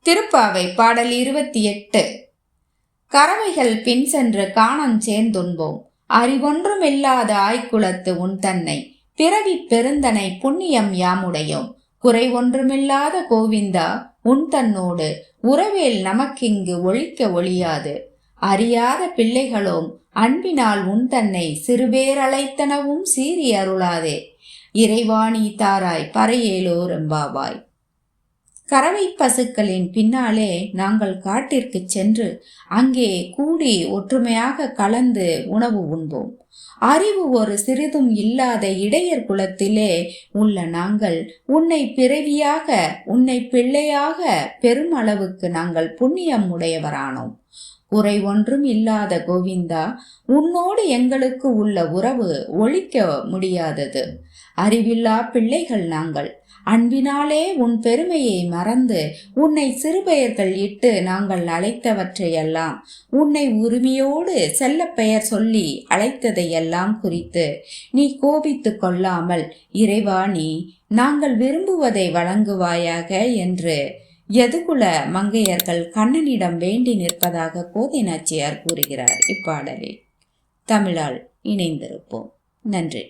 திருப்பாவை பாடல் 28. கறவைகள் பின் சென்று காணம் சேர்ந்துண்போம். அறிவொன்றுமில்லாத ஆய்குலத்து உன் தன்னை பிறவி பெருந்தனை புண்ணியம் யாமுடையோம். குறை ஒன்றுமில்லாத கோவிந்தா உன் தன்னோடு உறவேல் நமக்கிங்கு ஒழிக்க ஒழியாது. அறியாத பிள்ளைகளோம் அன்பினால் உன் தன்னை சிறுபேரழைத்தனவும் சீறி அருளாதே. இறைவாணி தாராய் பறையேலோர் எம்பாவாய். கறவை பசுக்களின் பின்னாலே நாங்கள் காட்டிற்கு சென்று அங்கே கூடி ஒற்றுமையாக கலந்து உணவு உண்போம். அறிவு ஒரு சிறிதும் இல்லாத இடையர் குலத்திலே உள்ள நாங்கள் உன்னை பிறவியாக உன்னை பிள்ளையாக பெருமளவுக்கு நாங்கள் புண்ணியம் உடையவரானோம். குறை ஒன்றும் இல்லாத கோவிந்தா உன்னோடு எங்களுக்கு உள்ள உறவு ஒழிக்க முடியாதது. அறிவில்லா பிள்ளைகள் நாங்கள். அன்பினாலே உன் பெருமையை மறந்து உன்னை சிறுபெயர்கள் இட்டு நாங்கள் அழைத்தவற்றையெல்லாம் உன்னை உரிமையோடு செல்ல பெயர் சொல்லி அழைத்ததையெல்லாம் குறித்து நீ கோபித்து கொள்ளாமல் இறைவா நீ நாங்கள் விரும்புவதை வழங்குவாயாக என்று யதுகுல மங்கையர்கள் கண்ணனிடம் வேண்டி நிற்பதாக கோதை நாச்சியார் கூறுகிறார். இப்பாடலில் தமிழால் இணைந்திருப்போம். நன்றி.